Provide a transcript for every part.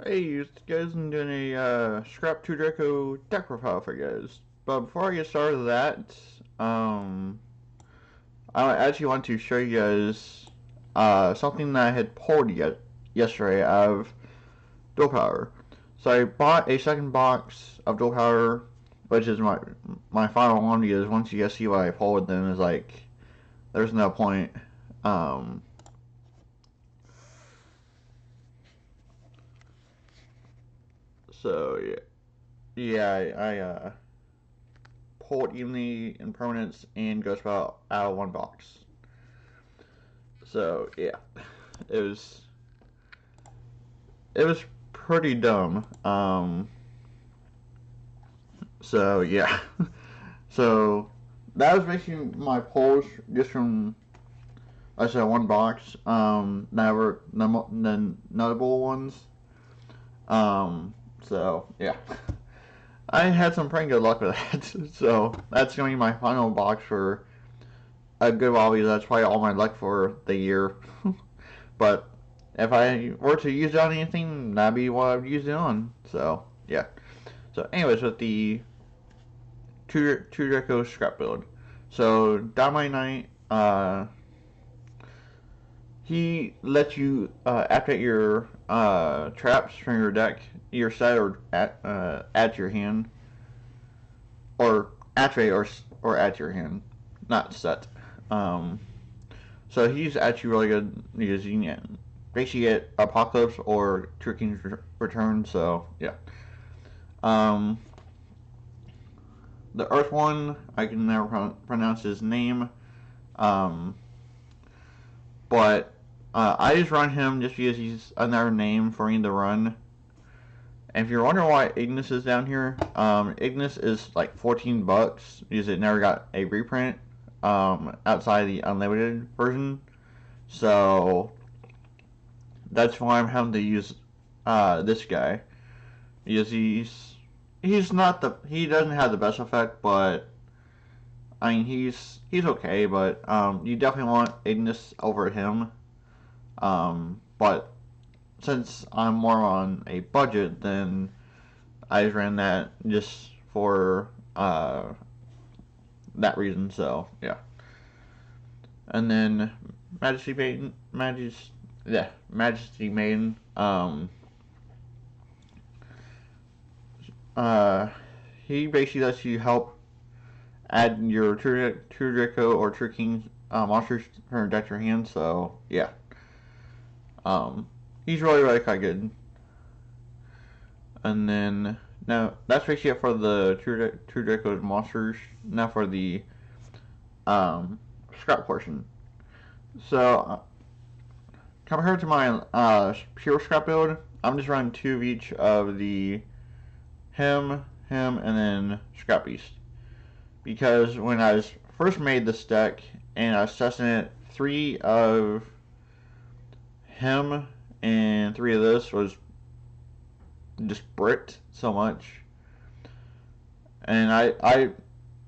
Hey, you guys, I'm doing a Scrap True Draco deck profile for you guys. But before I get started with that, I actually want to show you guys something that I had pulled yesterday out of Dual Power. So I bought a second box of Dual Power, which is my final one because once you guys see what I pulled, then it's like there's no point. Um, so yeah, I pulled evenly in permanence and ghost spell out of one box. So yeah, it was it was pretty dumb. So yeah, so that was basically my pulls just from I said one box. Never the notable ones. So yeah, I had some pretty good luck with that. So that's gonna be my final box for a good while because that's probably all my luck for the year. But if I were to use it on anything, that'd be what I'd use it on. So yeah. So anyways, with the True Draco scrap build. So Dynamite Knight, he lets you activate your traps from your deck, your set, or add to your hand, or activate or add to your hand, not set. Um, so he's actually really good because you can basically get Apocalypse or Tricking's Return. So yeah. Um, the Earth one, I can never pronounce his name. Um, but I just run him just because he's another name for me to run. And if you're wondering why Ignis is down here, Ignis is like $14 because it never got a reprint outside the unlimited version. So that's why I'm having to use this guy because he's not he doesn't have the best effect, but I mean he's okay. But you definitely want Ignis over him. But since I'm more on a budget, then I just ran that just for that reason. So yeah, and then Majesty Maiden, Majesty Maiden. Uh, he basically lets you help add your True Draco or True King monsters from your deck to your hand. So yeah, um, he's really quite good. And then now that's basically it for the True Draco's monsters. Now for the scrap portion. So compared to my pure scrap build, I'm just running two of each of the him, and then Scrap Beast. Because when I was first made this deck and I was testing it, three of him and three of this was just bricked so much. And I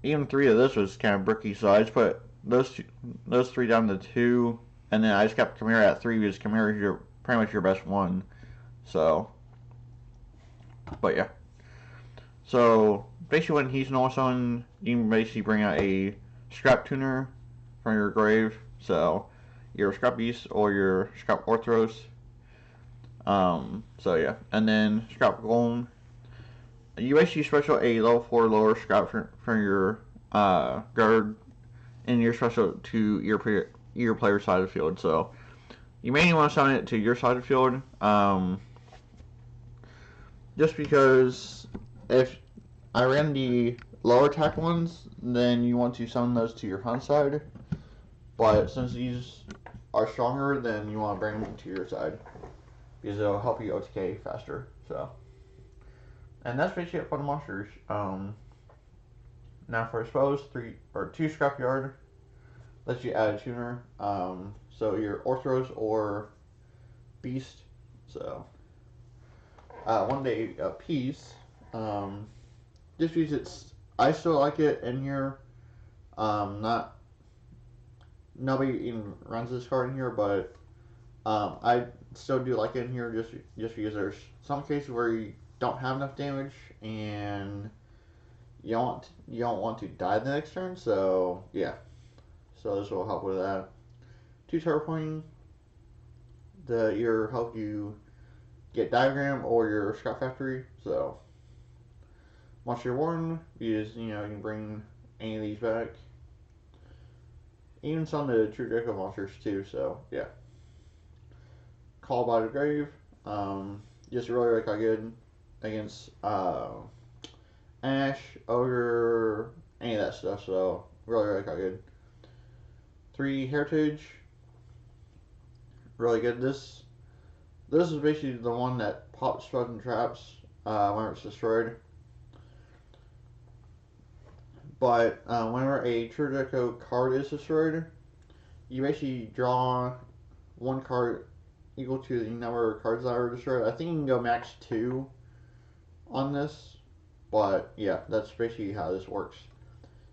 even three of this was kind of bricky, so I just put those three down to two, and then I just kept Chimera at three because Chimera is pretty much your best one. So, but yeah. So basically, when he's normal summon, you can basically bring out a Scrap Tuner from your grave. So your Scrap Beast or your Scrap Orthros. So yeah, and then Scrap Golem. You basically special a level 4 lower Scrap from your guard, and your special to your player side of the field. So you may want to summon it to your side of the field. Just because if I ran the lower attack ones, then you want to summon those to your hunt side. But since these are stronger, then you want to bring them to your side because it'll help you OTK faster. So, and that's basically it for the monsters. Now for spells, two scrapyard lets you add a tuner. So your Orthros or Beast. So one day a piece. Just because I still like it in here. Not nobody even runs this card in here, but I still do like it in here just because there's some cases where you don't have enough damage and you don't want to die the next turn. So yeah, so this will help with that. 2 teleporting to either help you get diagram or your scrap factory. So once you're warned, you can bring any of these back. Even some of the True Draco monsters too, so yeah. Call by the Grave, just really quite good against Ash, Ogre, any of that stuff, so really quite good. 3 Heritage, really good. This is basically the one that pops frozen traps when it's destroyed. But whenever a True Draco card is destroyed, you basically draw 1 card equal to the number of cards that are destroyed. I think you can go max 2 on this, but yeah, that's basically how this works.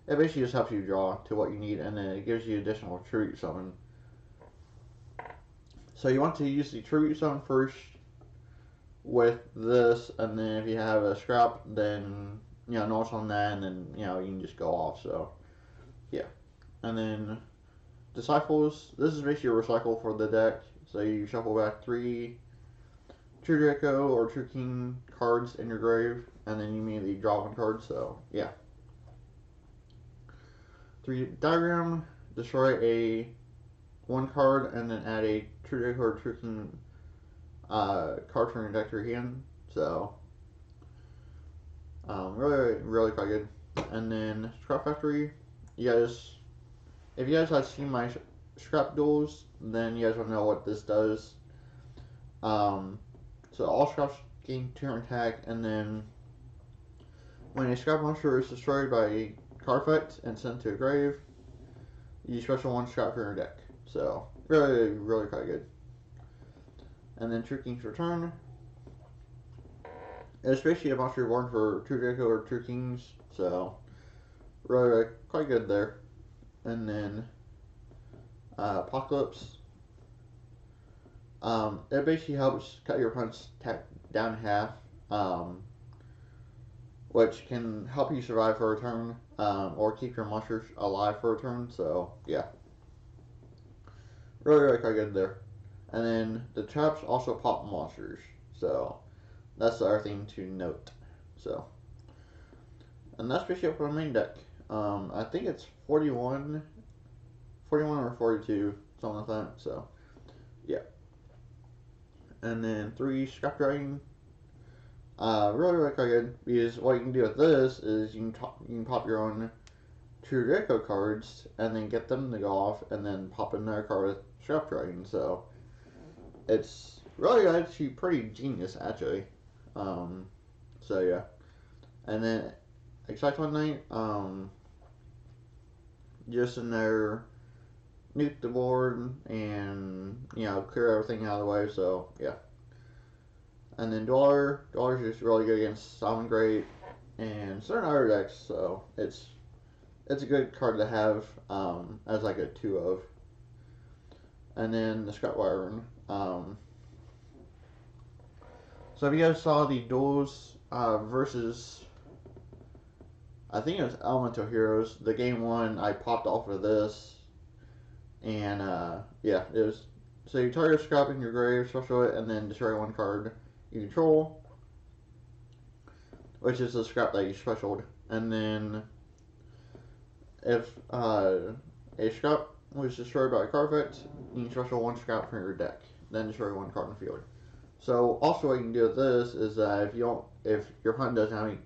It basically just helps you draw to what you need, and then it gives you additional tribute summon. So you want to use the tribute summon first with this, and then if you have a scrap, then notes on that, and then you can just go off. So yeah, and then Disciples. This is basically a recycle for the deck. So you shuffle back 3 True Draco or True King cards in your grave, and then you immediately draw 1 card. So yeah. 3 Diagram. Destroy a 1 card, and then add a True Draco or True King card from your deck to your hand. So really quite good. And then Scrap Factory. You guys, if you guys have seen my scrap duels, then you guys will know what this does. So all scraps gain 2 attack, and then when a scrap monster is destroyed by a card effect and sent to a grave, you special 1 scrap from your deck. So really quite good. And then True King's Return. It's basically a monster born for True Draco or True Kings, so really quite good there. And then Apocalypse. It basically helps cut your opponent's attack down half, which can help you survive for a turn, or keep your monsters alive for a turn. So yeah, really quite good there. And then the traps also pop monsters, so that's the other thing to note. So, and that's basically it for the main deck. I think it's 41 or 42, something like that. So yeah. And then 3 Scrap Dragon. Really quite good, because what you can do with this is you can pop your own True Draco cards and then get them to go off, and then pop another card with Scrap Dragon. So it's really actually pretty genius, actually. So yeah, and then Excite One Night. Just in there, nuke the board and clear everything out of the way. So yeah. And then Dweller's just really good against Sovereign Great and certain other decks, so it's a good card to have as like a 2 of. And then the Scrap Wyvern. So if you guys saw the duels versus, I think it was Elemental Heroes, the game 1, I popped off of this, and yeah, it was. So you target a scrap in your grave, special it, and then destroy 1 card you control, which is the scrap that you specialed. And then if a scrap was destroyed by a card effect, you can special 1 scrap from your deck, then destroy 1 card in the field. So also what you can do with this is that if your opponent doesn't have any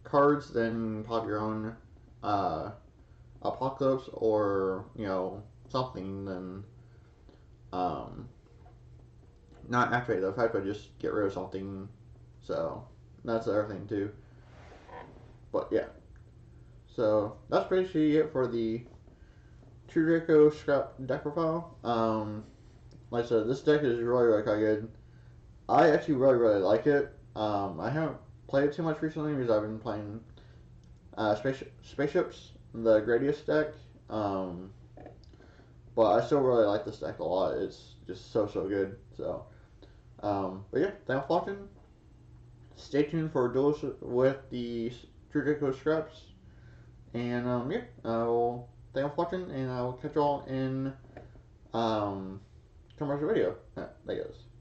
cards, then you can pop your own Apocalypse or something, then not activate the effect, but just get rid of something. So that's the other thing too. But yeah, so that's basically it for the True Draco scrap deck profile. Like I said, this deck is really quite good. I actually really like it. I haven't played it too much recently because I've been playing Spaceships, the Gradius deck. But I still really like this deck a lot. It's just so good. So But yeah, thanks for watching. Stay tuned for duels with the True Draco scraps. And yeah, well, thanks for watching, and I will catch y'all in tomorrow's video. That goes.